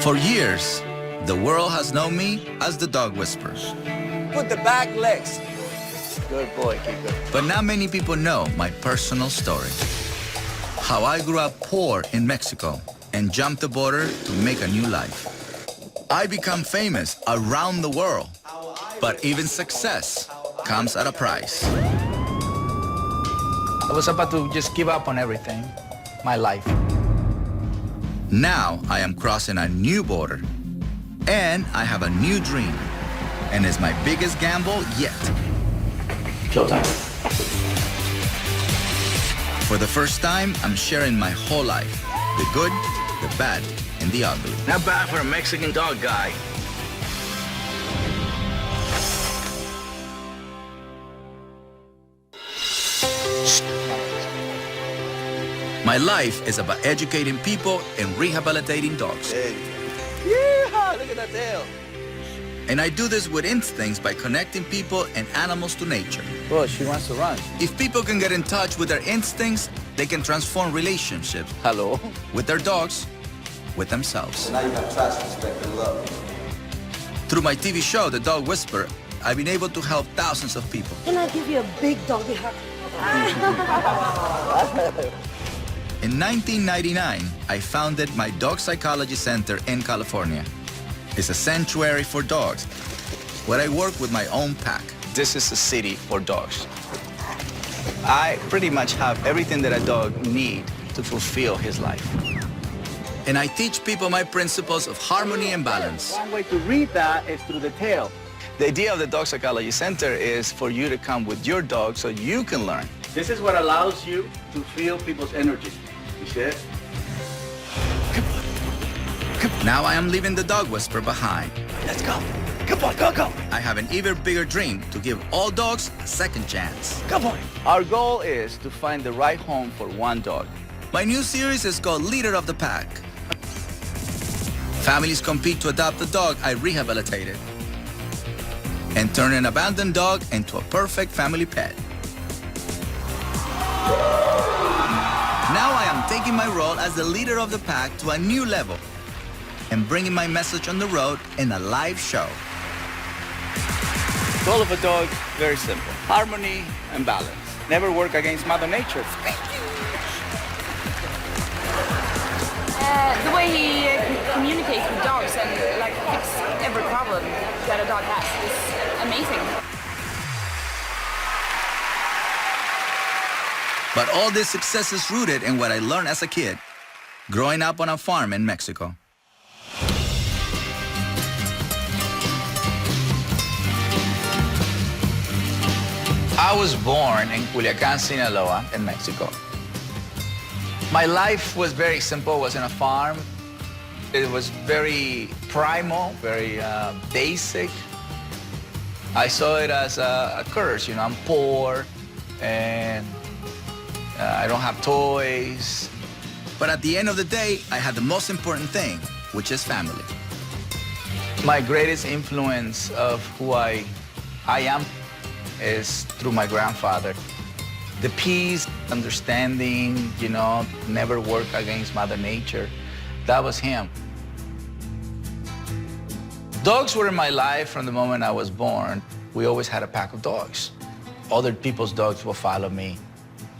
For years, the world has known me as the dog whisperer. Put the back legs. Good boy, keep it. But not many people know my personal story. How I grew up poor in Mexico and jumped the border to make a new life. I become famous around the world, but even success comes at a price. I was about to just give up on everything, my life. Now I am crossing a new border, and I have a new dream, and it's my biggest gamble yet. Showtime. For the first time, I'm sharing my whole life, the good, the bad, and the ugly. Not bad for a Mexican dog guy. My life is about educating people and rehabilitating dogs. Hey. Yeah, look at that tail. And I do this with instincts by connecting people and animals to nature. Oh, she wants to run. If people can get in touch with their instincts, they can transform relationships Hello. with their dogs, with themselves. Now you have trust, respect, and love. Through my TV show, The Dog Whisperer, I've been able to help thousands of people. Can I give you a big doggy hug? In 1999, I founded my Dog Psychology Center in California. It's a sanctuary for dogs, where I work with my own pack. This is a city for dogs. I pretty much have everything that a dog needs to fulfill his life. And I teach people my principles of harmony and balance. One way to read that is through the tail. The idea of the Dog Psychology Center is for you to come with your dog so you can learn. This is what allows you to feel people's energy. You see it? Now I am leaving the Dog Whisperer behind. Let's go. Come on, go, go. I have an even bigger dream to give all dogs a second chance. Come on. Our goal is to find the right home for one dog. My new series is called Leader of the Pack. Families compete to adopt a dog I rehabilitated and turn an abandoned dog into a perfect family pet. Now I am taking my role as the leader of the pack to a new level and bringing my message on the road in a live show. The goal of a dog, very simple. Harmony and balance. Never work against Mother Nature. The way he communicates with dogs and like fix every problem that a dog has is amazing. But all this success is rooted in what I learned as a kid, growing up on a farm in Mexico. I was born in Culiacan, Sinaloa, in Mexico. My life was very simple. It was in a farm. It was very primal, very basic. I saw it as a curse. You know, I'm poor and I don't have toys. But at the end of the day, I had the most important thing, which is family. My greatest influence of who I am is through my grandfather. The peace, understanding, you know, never work against Mother Nature. That was him. Dogs were in my life from the moment I was born. We always had a pack of dogs. Other people's dogs will follow me.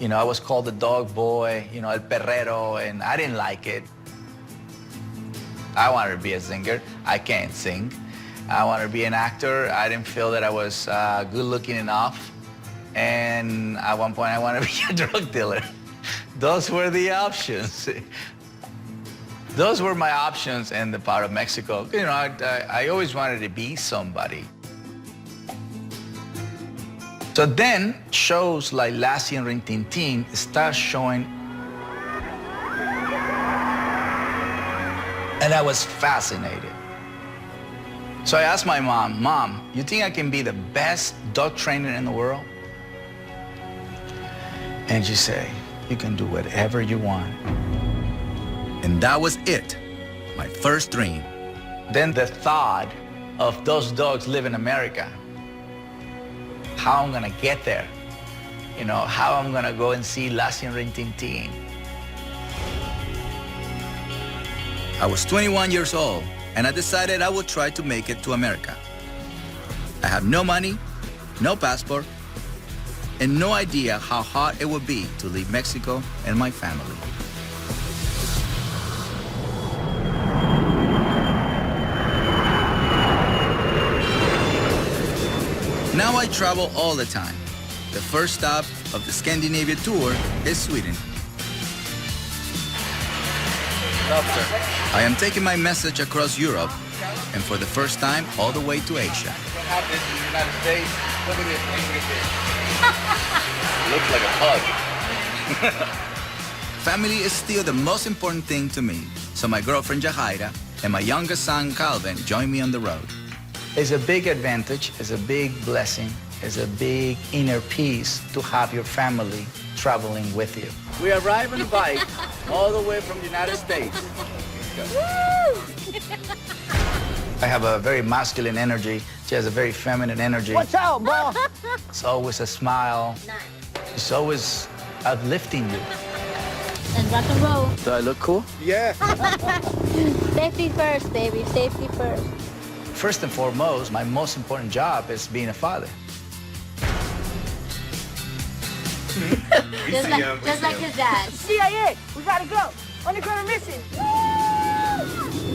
You know, I was called the dog boy, you know, el perrero, and I didn't like it. I wanted to be a singer. I can't sing. I wanted to be an actor. I didn't feel that I was good looking enough. And at one point, I wanted to be a drug dealer. Those were the options. Those were my options in the part of Mexico. You know, I always wanted to be somebody. So then, shows like Lassie and Rin Tin Tin start showing. And I was fascinated. So I asked my mom, Mom, you think I can be the best dog trainer in the world? And she said, you can do whatever you want. And that was it, my first dream. Then the thought of those dogs live in America, how I'm gonna get there, you know, how I'm gonna go and see Lassie and Rin Tin Tin. I was 21 years old, and I decided I would try to make it to America. I have no money, no passport, and no idea how hard it would be to leave Mexico and my family. Now I travel all the time. The first stop of the Scandinavia tour is Sweden. I am taking my message across Europe, and for the first time, all the way to Asia. What happens in the United States? Look at this. Looks like a hug. Family is still the most important thing to me, so my girlfriend Jahaira and my youngest son Calvin join me on the road. It's a big advantage, it's a big blessing, it's a big inner peace to have your family traveling with you. We arrive on a bike all the way from the United States. I have a very masculine energy. She has a very feminine energy. Watch out, bro! It's always a smile. It's always uplifting you. And rock and roll. Do I look cool? Yeah. Safety first, baby. Safety first. First and foremost, my most important job is being a father. Just like his dad. CIA, we gotta go. Underground mission.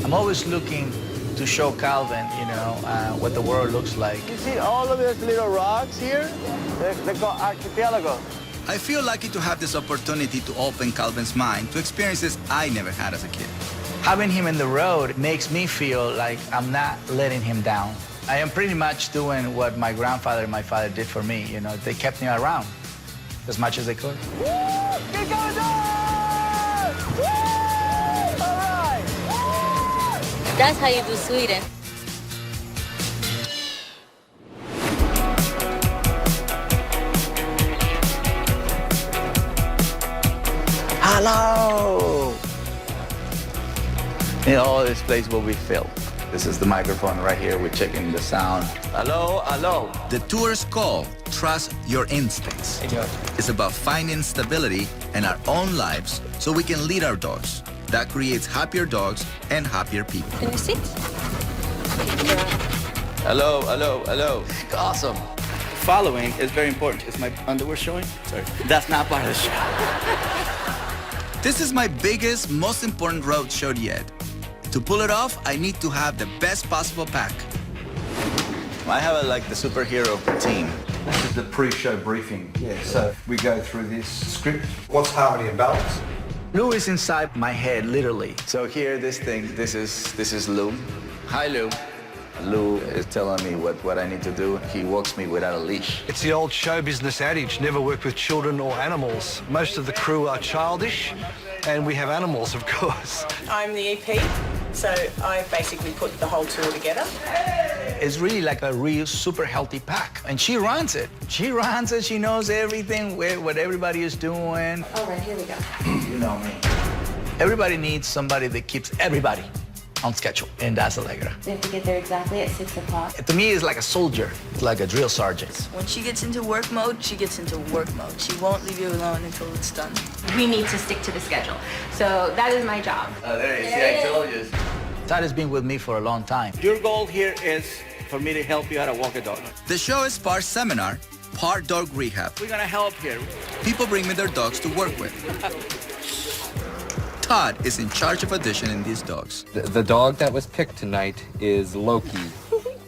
I'm always looking to show Calvin, what the world looks like. You see all of these little rocks here? They're called archipelagos. I feel lucky to have this opportunity to open Calvin's mind to experiences I never had as a kid. Having him in the road makes me feel like I'm not letting him down. I am pretty much doing what my grandfather and my father did for me. They kept me around as much as they could. Get going, dog! All right! That's how you do Sweden. Hello! All this place will be filled. This is the microphone right here. We're checking the sound. Hello, hello. The tour's called Trust Your Instincts. It's about finding stability in our own lives so we can lead our dogs. That creates happier dogs and happier people. Can you sit? Hello, hello, hello. Awesome. Following is very important. Is my underwear showing? Sorry. That's not part of the show. This is my biggest, most important road show yet. To pull it off, I need to have the best possible pack. I have the superhero team. This is the pre-show briefing. Yeah, so we go through this script. What's harmony and balance? Lou is inside my head, literally. So here, this is Lou. Hi, Lou. Lou is telling me what I need to do. He walks me without a leash. It's the old show business adage, never work with children or animals. Most of the crew are childish, and we have animals, of course. I'm the EP, so I basically put the whole tour together. It's really like a real super healthy pack. And she runs it. She runs it. She knows everything, what everybody is doing. All right, here we go. You know me. Everybody needs somebody that keeps everybody on schedule, and that's Allegra. They have to get there exactly at 6 o'clock. To me, it's like a soldier. It's like a drill sergeant. When she gets into work mode, she gets into work mode. She won't leave you alone until it's done. We need to stick to the schedule. So that is my job. There you see, I told you. Todd has been with me for a long time. Your goal here is for me to help you how to walk a dog. The show is part seminar, part dog rehab. We're gonna help here. People bring me their dogs to work with. Todd is in charge of auditioning these dogs. The dog that was picked tonight is Loki.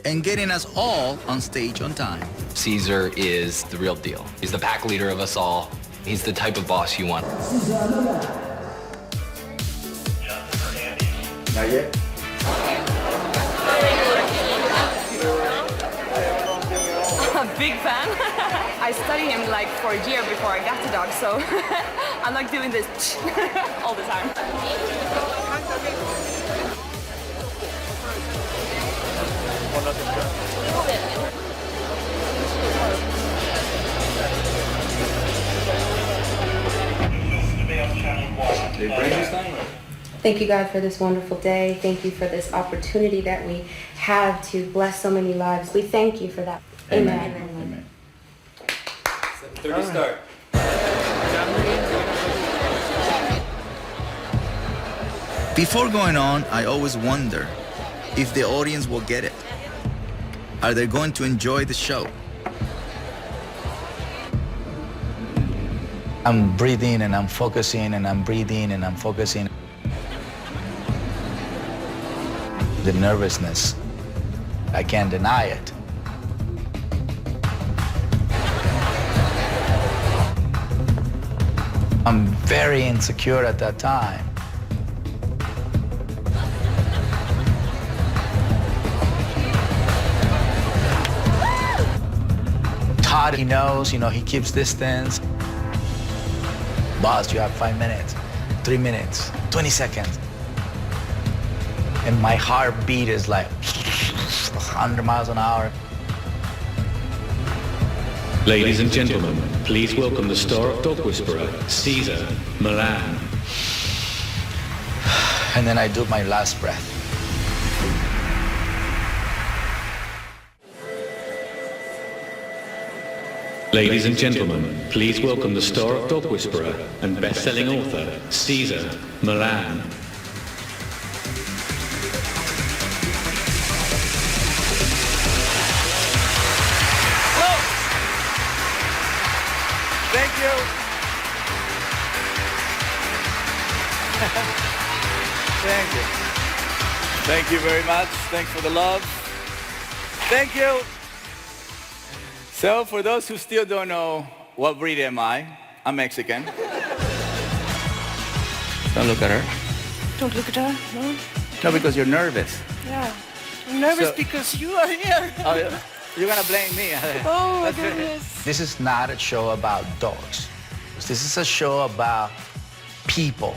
And getting us all on stage on time. Cesar is the real deal. He's the pack leader of us all. He's the type of boss you want. Not yet? A big fan. I studied him for a year before I got the dog, so I'm like doing this all the time. Thank you, God, for this wonderful day. Thank you for this opportunity that we have to bless so many lives. We thank you for that. Amen. Amen. 7:30 start. Before going on, I always wonder if the audience will get it. Are they going to enjoy the show? I'm breathing and I'm focusing and I'm breathing and I'm focusing. The nervousness, I can't deny it. I'm very insecure at that time. Todd, he knows, he keeps distance. Boss, you have 5 minutes, 3 minutes, 20 seconds. And my heartbeat is like 100 miles an hour. Ladies and gentlemen, please welcome the star of Dog Whisperer, Cesar Millan. And then I do my last breath. Ladies and gentlemen, please welcome the star of Dog Whisperer and best-selling author, Cesar Millan. Thank you. Thank you. Thank you very much. Thanks for the love. Thank you. So, for those who still don't know what breed am I, I'm Mexican. Don't look at her. Don't look at her, no? No, because you're nervous. Yeah. I'm nervous because you are here. Oh, yeah. You're gonna blame me. Oh, my That's good. goodness. This is not a show about dogs. This is a show about people.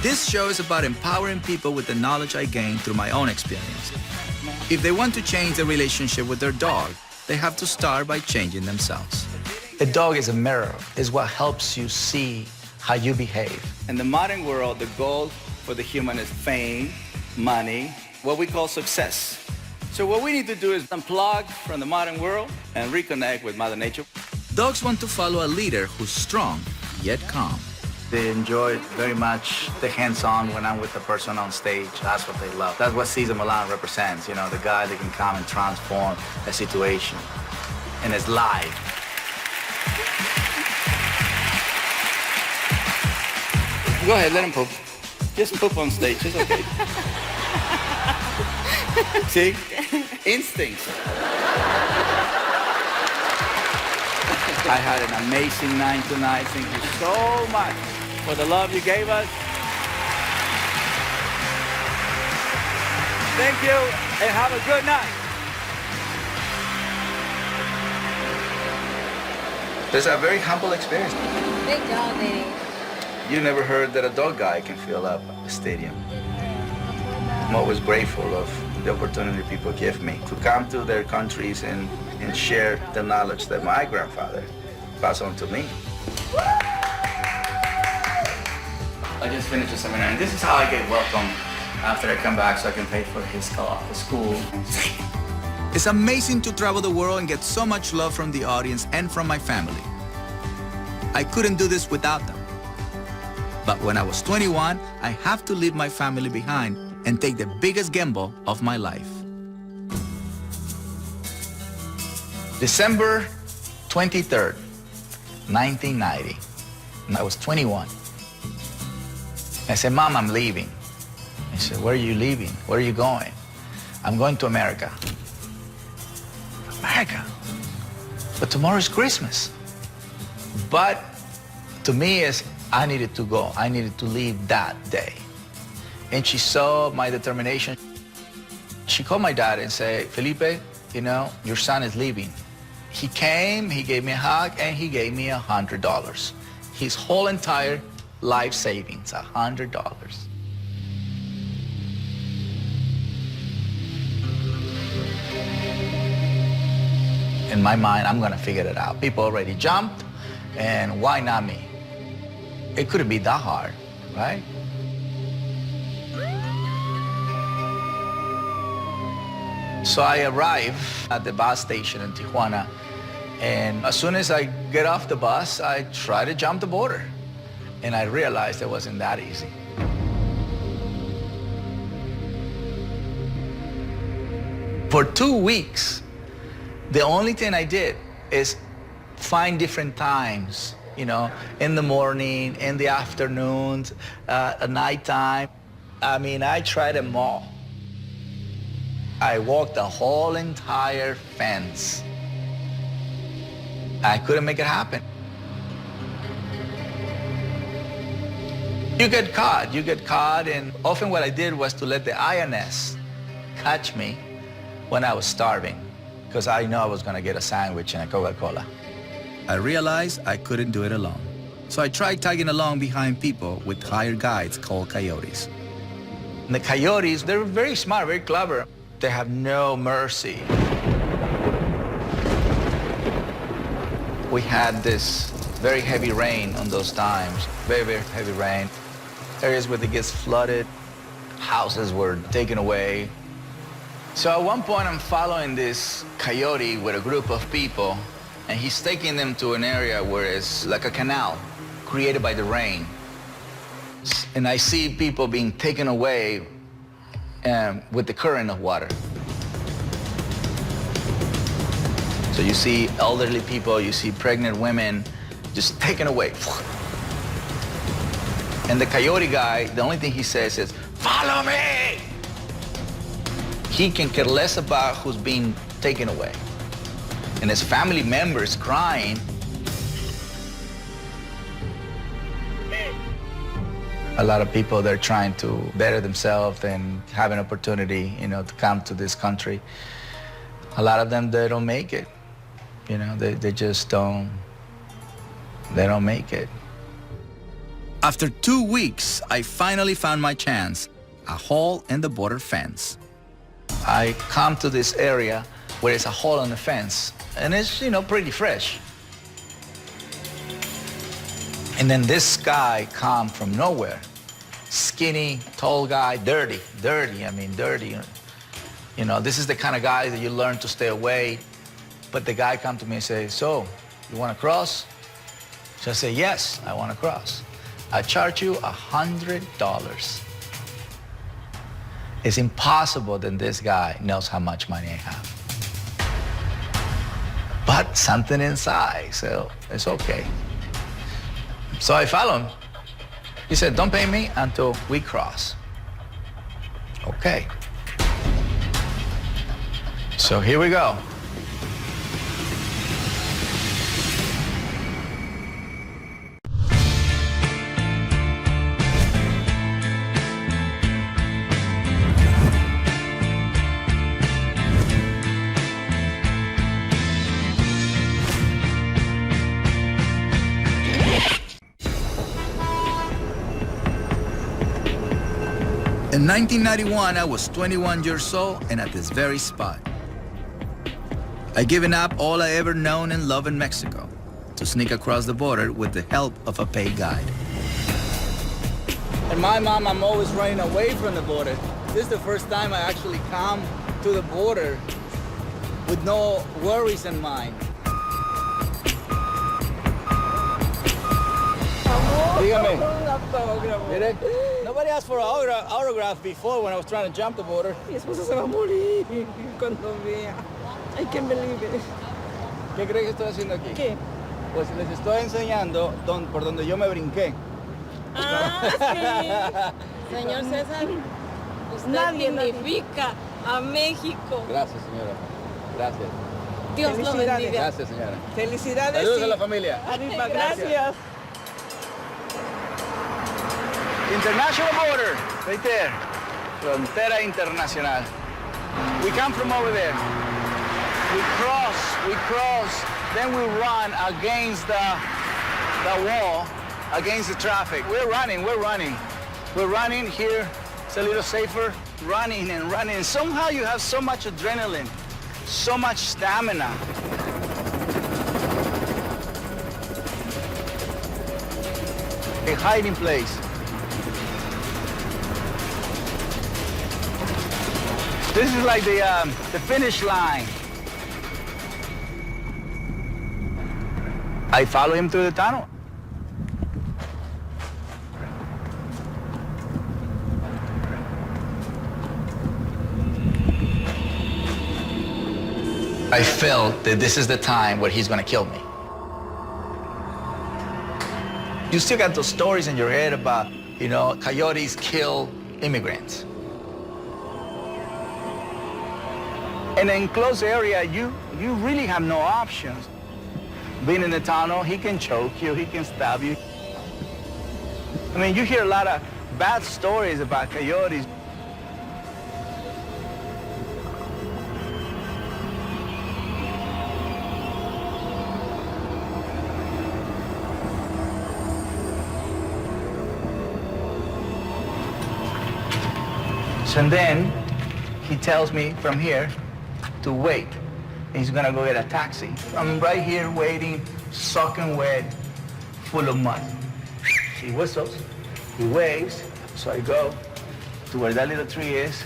This show is about empowering people with the knowledge I gained through my own experience. If they want to change their relationship with their dog, they have to start by changing themselves. A dog is a mirror, is what helps you see how you behave. In the modern world, the goal for the human is fame, money, what we call success. So what we need to do is unplug from the modern world and reconnect with Mother Nature. Dogs want to follow a leader who's strong, yet calm. They enjoy very much the hands-on when I'm with the person on stage. That's what they love. That's what Cesar Millan represents, the guy that can come and transform a situation. And it's live. Go ahead, let him poop. Just poop on stage, it's okay. See? Instincts. I had an amazing night tonight. Thank you so much for the love you gave us. Thank you, and have a good night. It's a very humble experience. Big dog lady. You never heard that a dog guy can fill up a stadium. I'm always grateful of the opportunity people give me to come to their countries and share the knowledge that my grandfather passed on to me. I just finished a seminar, and this is how I get welcome after I come back so I can pay for his school. It's amazing to travel the world and get so much love from the audience and from my family. I couldn't do this without them. But when I was 21, I have to leave my family behind and take the biggest gamble of my life. December 23rd, 1990. And I was 21. I said, Mom, I'm leaving. I said, where are you leaving? Where are you going? I'm going to America. America? But tomorrow's Christmas. But to me, I needed to go. I needed to leave that day. And she saw my determination. She called my dad and said, Felipe, your son is leaving. He came, he gave me a hug, and he gave me $100. His whole entire life savings, $100. In my mind, I'm gonna figure it out. People already jumped, and why not me? It couldn't be that hard, right? So I arrive at the bus station in Tijuana, and as soon as I get off the bus, I try to jump the border. And I realized it wasn't that easy. For 2 weeks, the only thing I did is find different times, you know, in the morning, in the afternoons, at nighttime. I mean, I tried them all. I walked the whole entire fence. I couldn't make it happen. You get caught, and often what I did was to let the INS catch me when I was starving, because I know I was gonna get a sandwich and a Coca-Cola. I realized I couldn't do it alone. So I tried tagging along behind people with hired guides called coyotes. And the coyotes, they're very smart, very clever. They have no mercy. We had this very heavy rain on those times, very, very heavy rain. Areas where it gets flooded, houses were taken away. So at one point I'm following this coyote with a group of people, and he's taking them to an area where it's like a canal created by the rain. And I see people being taken away with the current of water. So you see elderly people, you see pregnant women just taken away. And the coyote guy, the only thing he says is, "Follow me!" He can care less about who's being taken away. And his family members crying. A lot of people, they're trying to better themselves and have an opportunity, you know, to come to this country. A lot of them, they don't make it. You know, they just don't make it. After 2 weeks, I finally found my chance, a hole in the border fence. I come to this area where there's a hole in the fence, and it's, you know, pretty fresh. And then this guy come from nowhere. Skinny, tall guy, dirty. You know, this is the kind of guy that you learn to stay away. But the guy come to me and say, "So, you want to cross?" So I say, "Yes, I want to cross. I charge you $100. It's impossible that this guy knows how much money I have. But something inside, so it's okay. So I follow him. He said, "Don't pay me until we cross." Okay. So here we go. In 1991, I was 21 years old and at this very spot. I'd given up all I ever known and loved in Mexico to sneak across the border with the help of a paid guide. And my mom, I'm always running away from the border. This is the first time I actually come to the border with no worries in mind. Dígame. Mire, nobody asked for an autograph before when I was trying to jump the border. Mi esposo se va a morir cuando vea. I can't believe it. ¿Qué cree que estoy haciendo aquí? ¿Qué? Pues les estoy enseñando por donde yo me brinqué. Ah, sí. Señor César, usted significa a México. Gracias, señora. Gracias. Dios lo bendiga. Gracias, señora. Felicidades. Saludos a la familia. Arriba, gracias. International border, right there. Frontera internacional. We come from over there. We cross, then we run against the wall, against the traffic. We're running. We're running here. It's a little safer. Running and running. And somehow you have so much adrenaline, so much stamina. A hiding place. This is like the finish line. I follow him through the tunnel. I felt that this is the time where he's gonna kill me. You still got those stories in your head about, you know, coyotes kill immigrants. In an enclosed area, you really have no options. Being in the tunnel, he can choke you, he can stab you. I mean, you hear a lot of bad stories about coyotes. And then he tells me from here to wait. He's gonna go get a taxi. I'm right here waiting, soaking wet, full of mud. He whistles, he waves, so I go to where that little tree is.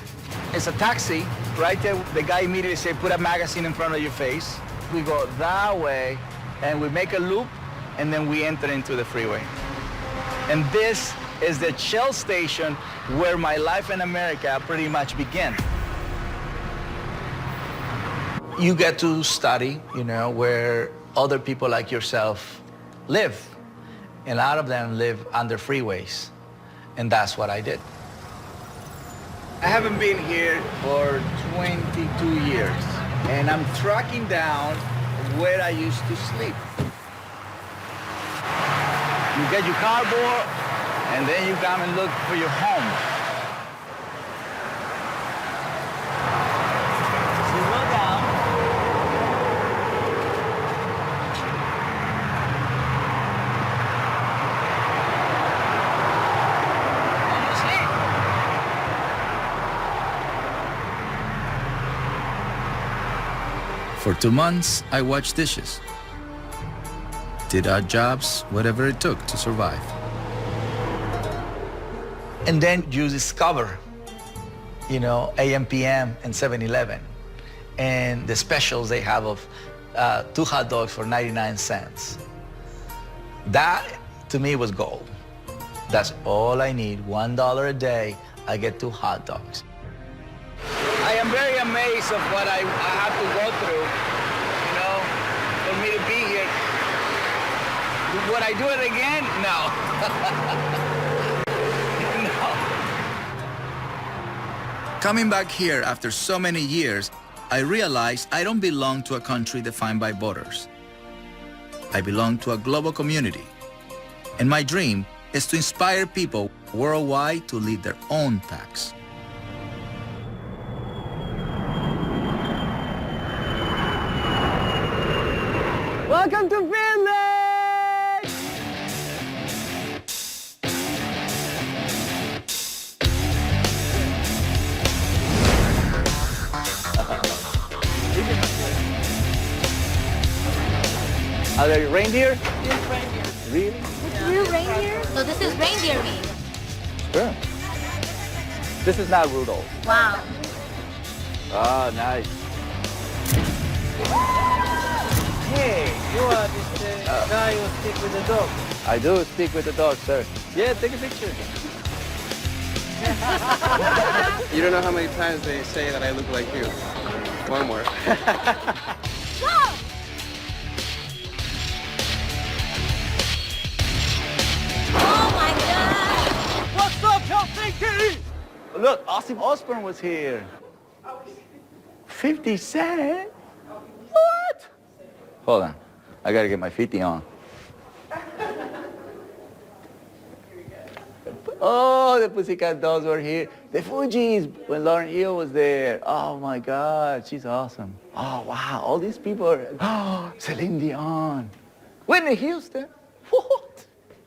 It's a taxi. Right there, the guy immediately said, put a magazine in front of your face. We go that way, and we make a loop, and then we enter into the freeway. And this is the Shell station where my life in America pretty much began. You get to study, you know, where other people like yourself live. And a lot of them live under freeways. And that's what I did. I haven't been here for 22 years. And I'm tracking down where I used to sleep. You get your cardboard, and then you come and look for your home. Slow down. And you sleep. For 2 months, I washed dishes. Did odd jobs, whatever it took to survive. And then you discover, you know, AM, PM, and 7-Eleven, and the specials they have of 2 hot dogs for 99 cents. That, to me, was gold. That's all I need, $1 a day, I get 2 hot dogs. I am very amazed of what I have to go through, you know, for me to be here. Would I do it again? No. Coming back here after so many years, I realized I don't belong to a country defined by borders. I belong to a global community. And my dream is to inspire people worldwide to lead their own packs. Welcome to Finland! Are there reindeer? This reindeer. Really? Real reindeer? So this is reindeer meat. Sure. This is not Rudolph. Wow. Oh, nice. Hey, you are this guy who stick with the dog. I do stick with the dog, sir. Yeah, take a picture. You don't know how many times they say that I look like you. One more. Oh my God! What's up, Helsinki? Look, Ozzy Osbourne was here. 50 Cent? What? Hold on. I gotta get my 50 on. Oh, the Pussycat Dolls were here. The Fugees, when Lauryn Hill was there. Oh my God, she's awesome. Oh wow, all these people are, oh, Celine Dion. Whitney Houston. What?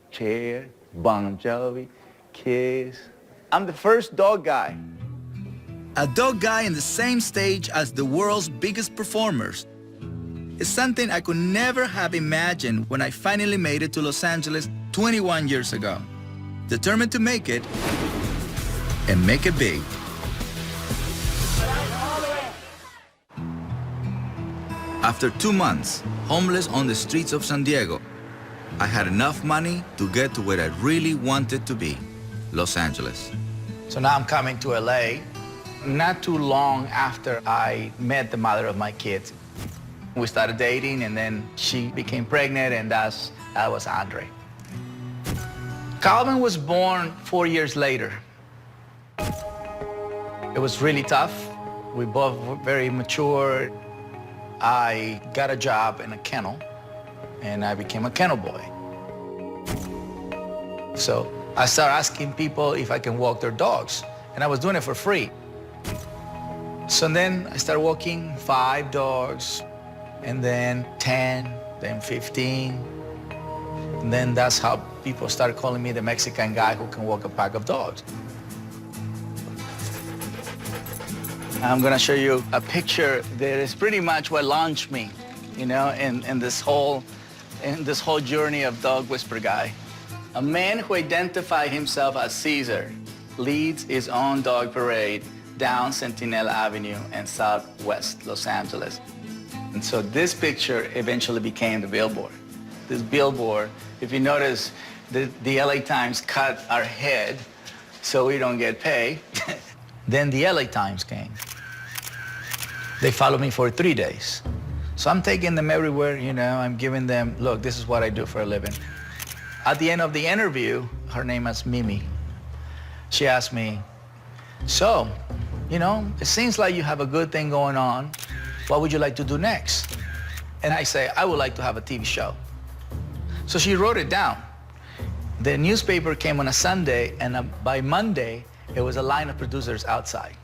Cher, Bon Jovi, Kiss. I'm the first dog guy. A dog guy in the same stage as the world's biggest performers. It's something I could never have imagined when I finally made it to Los Angeles 21 years ago. Determined to make it, and make it big. After 2 months, homeless on the streets of San Diego, I had enough money to get to where I really wanted to be, Los Angeles. So now I'm coming to LA. Not too long after I met the mother of my kids. We started dating, and then she became pregnant, and that was Andre. Calvin was born 4 years later. It was really tough. We both were very mature. I got a job in a kennel, and I became a kennel boy. So I started asking people if I can walk their dogs, and I was doing it for free. So then I started walking 5 dogs, and then 10, then 15. And then that's how people started calling me the Mexican guy who can walk a pack of dogs. I'm gonna show you a picture that is pretty much what launched me, you know, in this whole journey of dog whisper guy. A man who identified himself as Cesar leads his own dog parade down Centinela Avenue in Southwest Los Angeles. And so this picture eventually became the billboard. This billboard, if you notice, the LA Times cut our head so we don't get paid. Then the LA Times came. They followed me for 3 days. So I'm taking them everywhere, you know, I'm giving them, look, this is what I do for a living. At the end of the interview, her name is Mimi. She asked me, so, you know, it seems like you have a good thing going on. What would you like to do next? And I say, I would like to have a TV show. So she wrote it down. The newspaper came on a Sunday, and by Monday, it was a line of producers outside.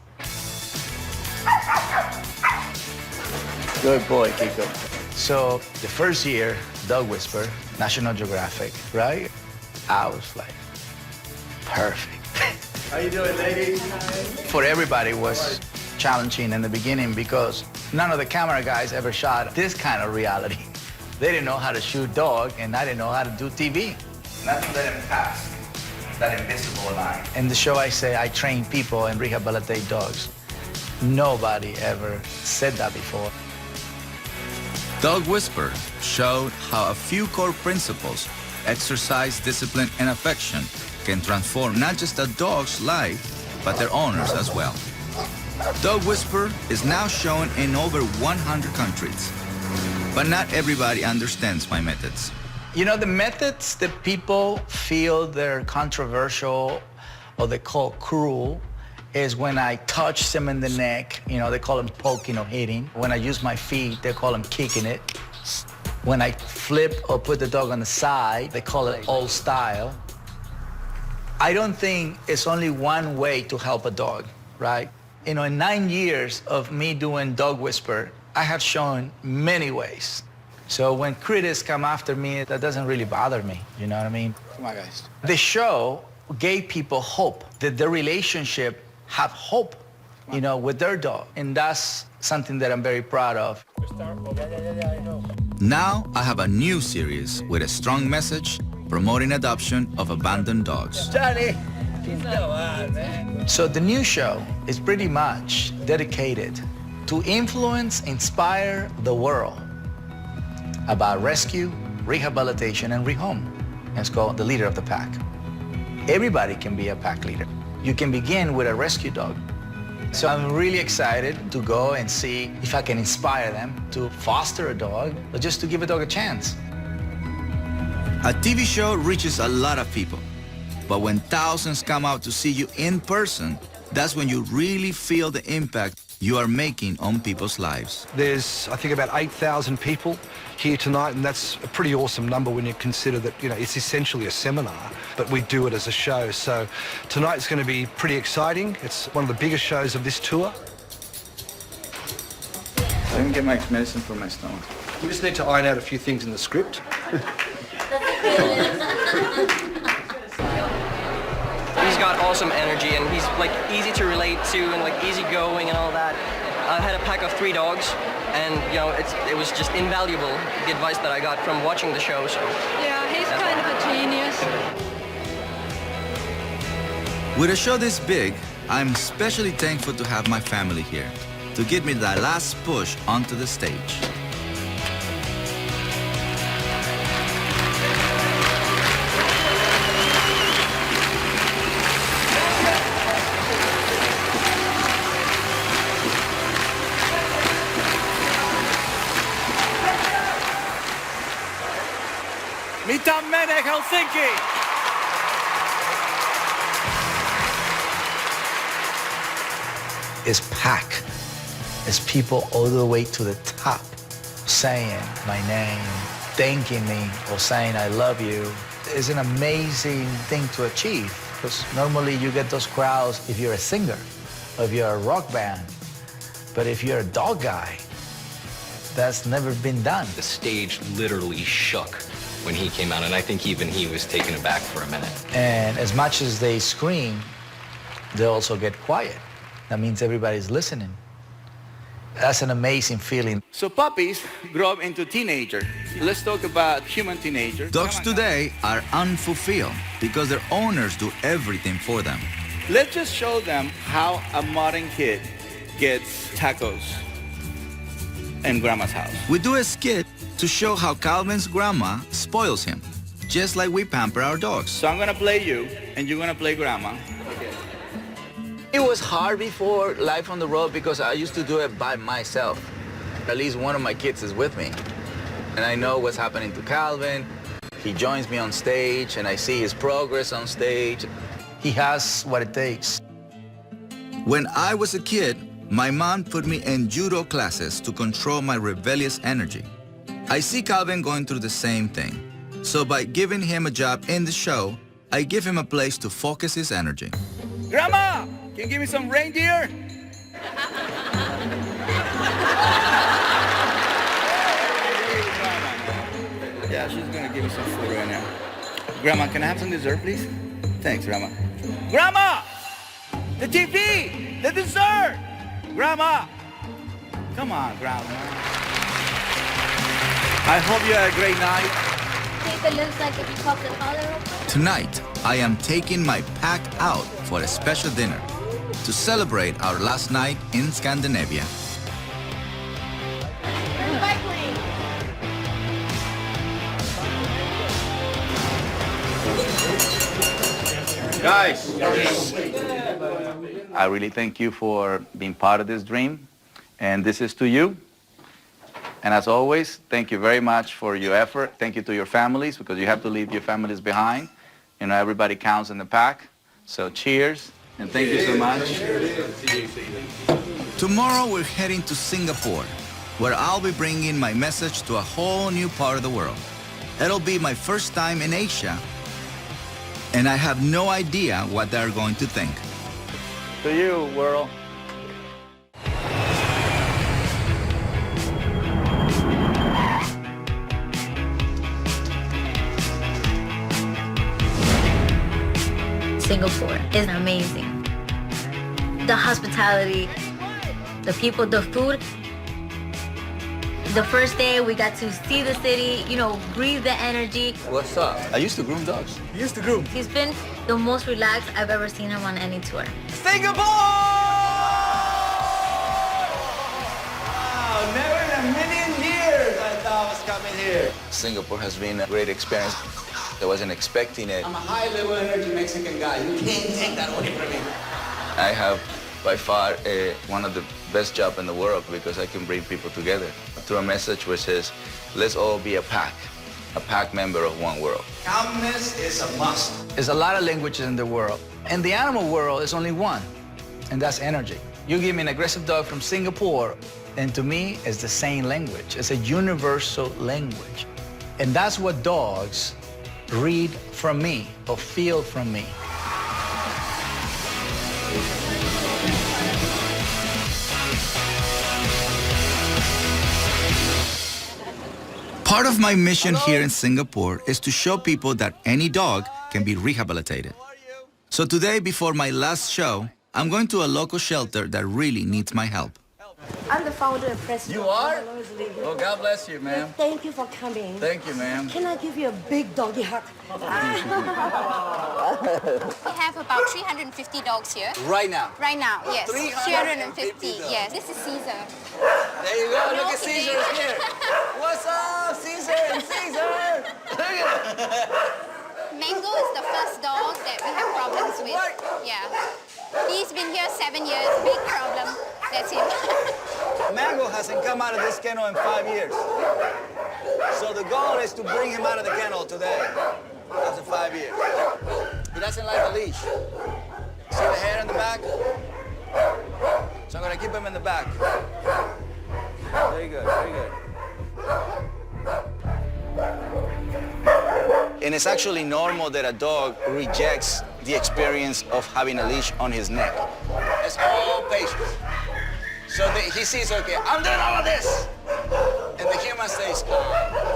Good boy, Kiko. So the first year, Dog Whisper, National Geographic, right? I was like, perfect. How you doing, ladies? For everybody, it was challenging in the beginning because none of the camera guys ever shot this kind of reality. They didn't know how to shoot dog, and I didn't know how to do TV. Not to let him pass that invisible line. In the show, I say I train people and rehabilitate dogs. Nobody ever said that before. Dog Whisper showed how a few core principles, exercise, discipline, and affection, can transform not just a dog's life, but their owners as well. Dog Whisper is now shown in over 100 countries. But not everybody understands my methods. You know, the methods that people feel they're controversial or they call cruel is when I touch them in the neck, you know, they call them poking or hitting. When I use my feet, they call them kicking it. When I flip or put the dog on the side, they call it old style. I don't think it's only one way to help a dog, right? You know, in 9 years of me doing Dog Whisper, I have shown many ways. So when critics come after me, that doesn't really bother me, you know what I mean? Come on, guys. The show gave people hope, that their relationship have hope, you know, with their dog. And that's something that I'm very proud of. Now I have a new series with a strong message promoting adoption of abandoned dogs. Johnny! Come on, man. So the new show is pretty much dedicated to influence, inspire the world about rescue, rehabilitation, and rehome. And it's called The Leader of the Pack. Everybody can be a pack leader. You can begin with a rescue dog. So I'm really excited to go and see if I can inspire them to foster a dog or just to give a dog a chance. A TV show reaches a lot of people, but when thousands come out to see you in person, that's when you really feel the impact you are making on people's lives. There's, I think, about 8,000 people here tonight, and that's a pretty awesome number when you consider that, you know, it's essentially a seminar, but we do it as a show. So tonight's going to be pretty exciting. It's one of the biggest shows of this tour. I didn't get my medicine for my stomach. We just need to iron out a few things in the script. He's got awesome energy, and he's like easy to relate to and like easygoing and all that. I had a pack of 3 dogs, and you know it was just invaluable, the advice that I got from watching the show. So Yeah, he's kind of a genius. With a show this big, I'm especially thankful to have my family here to give me that last push onto the stage. Menek, Helsinki. It's packed. It's people all the way to the top saying my name, thanking me, or saying I love you. It's an amazing thing to achieve, because normally you get those crowds if you're a singer, or if you're a rock band. But if you're a dog guy, that's never been done. The stage literally shook when he came out, and I think even he was taken aback for a minute. And as much as they scream, they also get quiet. That means everybody's listening. That's an amazing feeling. So puppies grow up into teenagers. Let's talk about human teenagers. Dogs today are unfulfilled because their owners do everything for them. Let's just show them how a modern kid gets tacos in grandma's house. We do a skit to show how Calvin's grandma spoils him, just like we pamper our dogs. So I'm gonna play you, and you're gonna play grandma. It was hard before Life on the Road because I used to do it by myself. At least one of my kids is with me. And I know what's happening to Calvin. He joins me on stage and I see his progress on stage. He has what it takes. When I was a kid, my mom put me in judo classes to control my rebellious energy. I see Calvin going through the same thing. So by giving him a job in the show, I give him a place to focus his energy. Grandma, can you give me some reindeer? Yeah, she's gonna give me some food right now. Grandma, can I have some dessert, please? Thanks, Grandma. Grandma! The TV! The dessert! Grandma! Come on, Grandma. I hope you had a great night. It looks like if you pop the collar open. Tonight, I am taking my pack out for a special dinner to celebrate our last night in Scandinavia. Guys, I really thank you for being part of this dream, and this is to you. And as always, thank you very much for your effort. Thank you to your families, because you have to leave your families behind. You know, everybody counts in the pack. So cheers, and thank you so much. Tomorrow we're heading to Singapore, where I'll be bringing my message to a whole new part of the world. It'll be my first time in Asia, and I have no idea what they're going to think. To you, world. Singapore is amazing. The hospitality, the people, the food. The first day we got to see the city, you know, breathe the energy. What's up? I used to groom dogs. You used to groom. He's been the most relaxed I've ever seen him on any tour. Singapore! Wow, never in a million years I thought I was coming here. Singapore has been a great experience. I wasn't expecting it. I'm a high-level energy Mexican guy. You can't take that away from me. I have by far one of the best jobs in the world, because I can bring people together through a message which says, let's all be a pack member of one world. Calmness is a must. There's a lot of languages in the world. In the animal world, there's only one, and that's energy. You give me an aggressive dog from Singapore, and to me, it's the same language. It's a universal language. And that's what dogs read from me or feel from me. Part of my mission here in Singapore is to show people that any dog can be rehabilitated. So today, before my last show, I'm going to a local shelter that really needs my help. I'm the founder and president. You are? Well, God bless you, ma'am. Thank you for coming. Thank you, ma'am. Can I give you a big doggy hug? We have about 350 dogs here. Right now? Right now, yes. 350, yes. This is Cesar. There you go. Look at Caesar here. What's up, Caesar and Caesar? Mango is the first dog that we have problems with. Yeah. He's been here 7 years. Big problem. That's him. Mango hasn't come out of this kennel in 5 years. So the goal is to bring him out of the kennel today after 5 years. He doesn't like a leash. See the hair in the back? So I'm gonna keep him in the back. Very good, very good. And it's actually normal that a dog rejects the experience of having a leash on his neck. It's all patience. So he sees, okay, I'm doing all of this. And the human stays calm.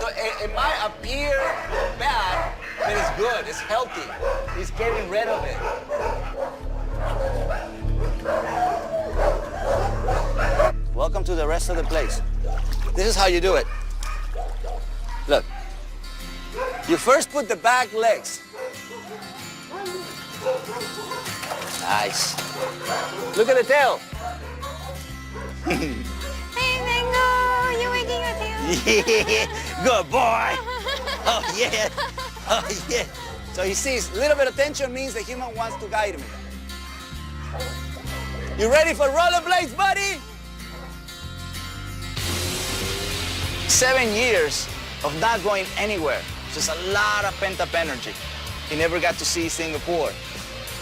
So it might appear bad, but it's good, it's healthy. He's getting rid of it. Welcome to the rest of the place. This is how you do it. Look. You first put the back legs. Nice. Look at the tail. Hey, Mango, you're waking up too. Yeah, good boy. Oh, yeah. Oh, yeah. So he sees a little bit of tension means the human wants to guide him. You ready for rollerblades, buddy? 7 years of not going anywhere. Just a lot of pent-up energy. He never got to see Singapore.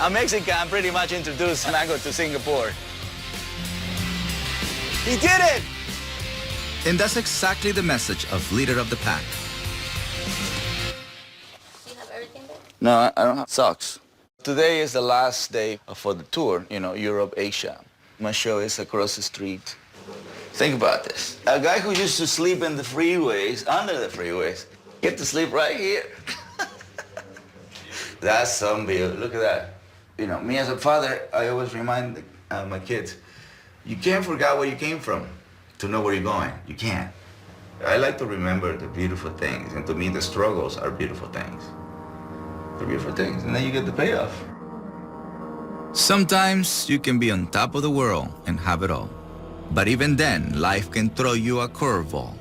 A Mexican pretty much introduced Mango to Singapore. He did it! And that's exactly the message of leader of the pack. Do you have everything there? No, I don't have socks. Today is the last day for the tour, you know, Europe, Asia. My show is across the street. Think about this. A guy who used to sleep in the freeways, under the freeways, get to sleep right here. That's some view. Look at that. You know, me as a father, I always remind my kids, you can't forget where you came from to know where you're going. You can't. I like to remember the beautiful things, and to me, the struggles are beautiful things. They're beautiful things, and then you get the payoff. Sometimes you can be on top of the world and have it all. But even then, life can throw you a curveball.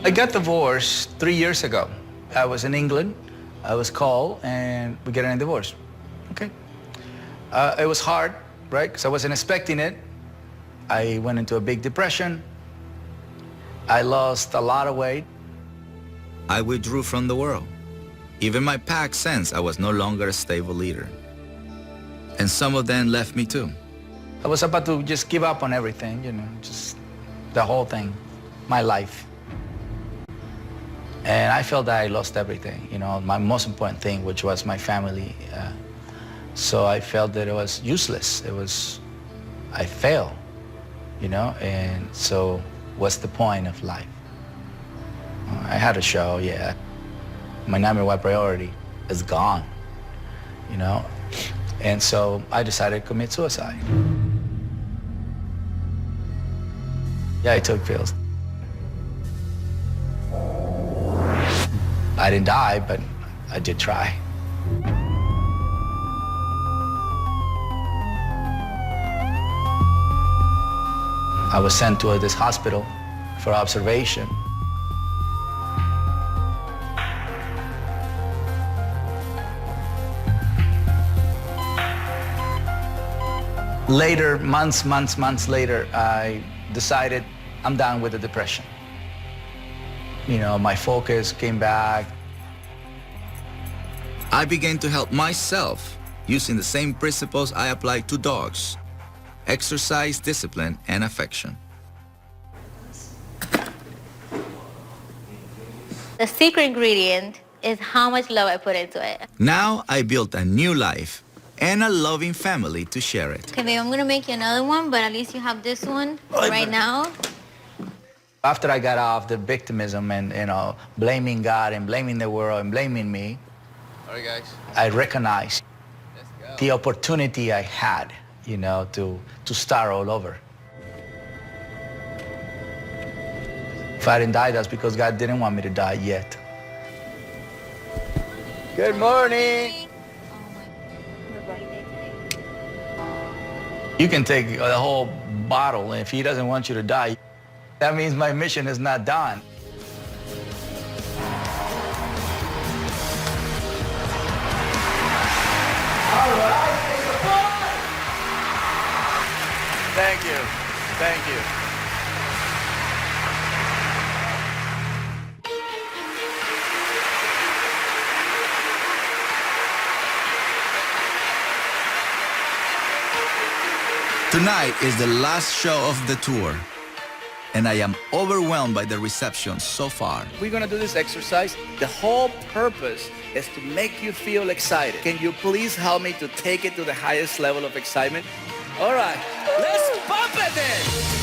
I got divorced 3 years ago. I was in England. I was called, and we got a divorce. Okay. It was hard, right? Because I wasn't expecting it. I went into a big depression. I lost a lot of weight. I withdrew from the world. Even my pack sensed I was no longer a stable leader. And some of them left me too. I was about to just give up on everything, you know, just the whole thing, my life. And I felt that I lost everything, you know, my most important thing, which was my family. So I felt that it was useless. I failed, you know, and so what's the point of life? I had a show, yeah. My number one priority is gone, you know, and so I decided to commit suicide. Yeah, I took pills. I didn't die, but I did try. I was sent to this hospital for observation. Later, months later, I decided I'm done with the depression. You know, my focus came back. I began to help myself using the same principles I applied to dogs: exercise, discipline, and affection. The secret ingredient is how much love I put into it. Now I built a new life and a loving family to share it. Okay, babe, I'm gonna make you another one, but at least you have this one right now. After I got off the victimism and, you know, blaming God and blaming the world and blaming me, All right, guys. I recognized the opportunity I had, you know, to start all over. If I didn't die, that's because God didn't want me to die yet. Good morning. You can take the whole bottle, and if he doesn't want you to die, that means my mission is not done. All right, thank you. Thank you. Tonight is the last show of the tour, and I am overwhelmed by the reception so far. We're gonna do this exercise. The whole purpose is to make you feel excited. Can you please help me to take it to the highest level of excitement? All right, let's bump it then.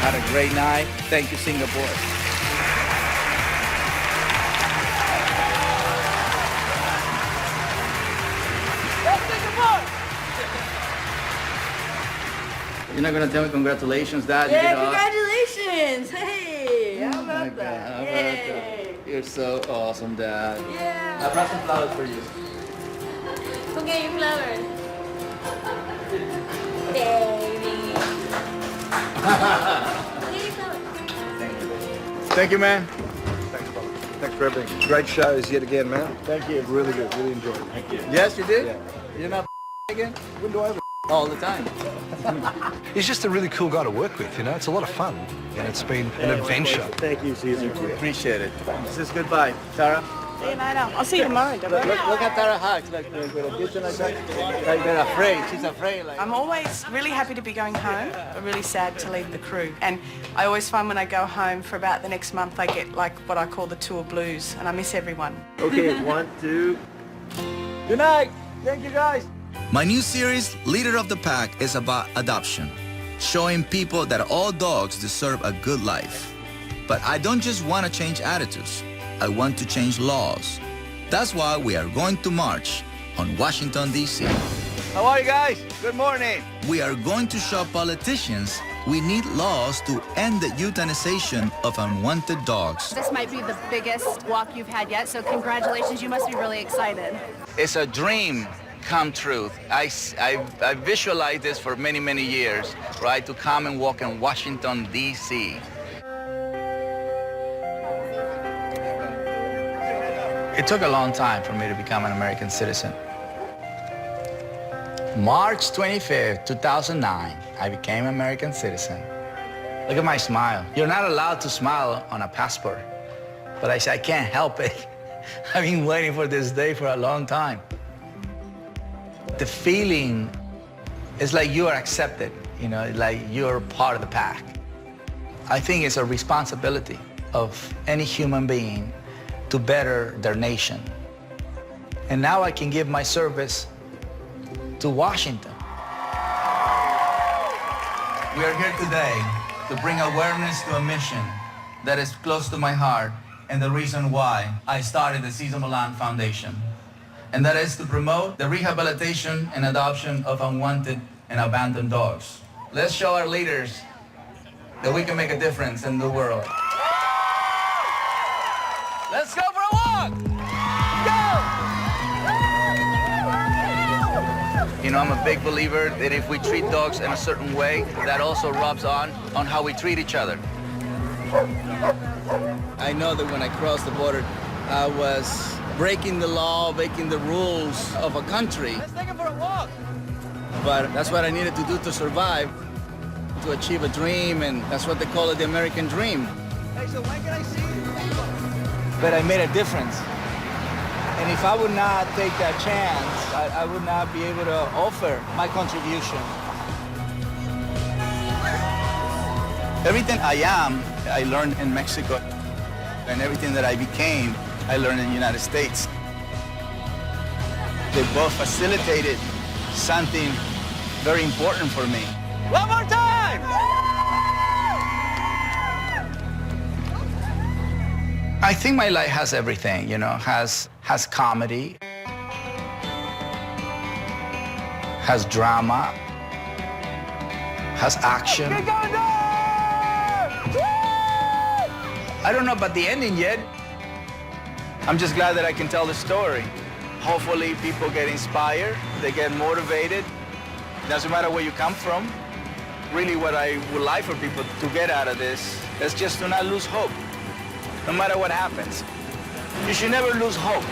Had a great night. Thank you, Singapore. You're not gonna tell me congratulations, Dad? Yeah, You did congratulations! Hey, how about that? Yay! You're so awesome, Dad. Yeah. I brought some flowers for you. Go get your flowers. Baby. Thank you, man. Thanks, brother. Thanks for everything. Great shows yet again, man. Thank you. Really good. Really enjoyed it. Thank you. Yes, you did? Yeah. You're not again? When do I ever? All the time. He's just a really cool guy to work with, you know? It's a lot of fun. And it's been an adventure. Thank you, Cesar. Appreciate it. This is goodbye. Tara? See you later. I'll see you tomorrow. Look at Tara hugs, like with a kitchen like that. Like they're afraid. She's afraid. Like. I'm always really happy to be going home, but really sad to leave the crew. And I always find when I go home for about the next month, I get like what I call the tour blues, and I miss everyone. Okay, 1, 2. Good night. Thank you, guys. My new series, Leader of the Pack, is about adoption, showing people that all dogs deserve a good life. But I don't just want to change attitudes. I want to change laws. That's why we are going to march on Washington, D.C. How are you guys? Good morning. We are going to show politicians we need laws to end the euthanization of unwanted dogs. This might be the biggest walk you've had yet, so congratulations. You must be really excited. It's a dream come true. I visualized this for many, many years, right, to come and walk in Washington, D.C. It took a long time for me to become an American citizen. March 25th, 2009, I became an American citizen. Look at my smile. You're not allowed to smile on a passport. But I said, I can't help it. I've been waiting for this day for a long time. The feeling is like you are accepted, you know, like you're part of the pack. I think it's a responsibility of any human being to better their nation. And now I can give my service to Washington. We are here today to bring awareness to a mission that is close to my heart and the reason why I started the Cesar Millan Foundation. And that is to promote the rehabilitation and adoption of unwanted and abandoned dogs. Let's show our leaders that we can make a difference in the world. Let's go for a walk! Go! You know, I'm a big believer that if we treat dogs in a certain way, that also rubs on how we treat each other. I know that when I crossed the border, I was breaking the law, breaking the rules of a country. Let's take it for a walk. But that's what I needed to do to survive, to achieve a dream, and that's what they call it, the American dream. Hey, so when can I see you? But I made a difference. And if I would not take that chance, I would not be able to offer my contribution. Everything I am, I learned in Mexico. And everything that I became, I learned in the United States. They both facilitated something very important for me. One more time! I think my life has everything, you know, has comedy, has drama, has action. I don't know about the ending yet. I'm just glad that I can tell the story. Hopefully people get inspired, they get motivated. Doesn't matter where you come from. Really what I would like for people to get out of this is just to not lose hope, no matter what happens. You should never lose hope.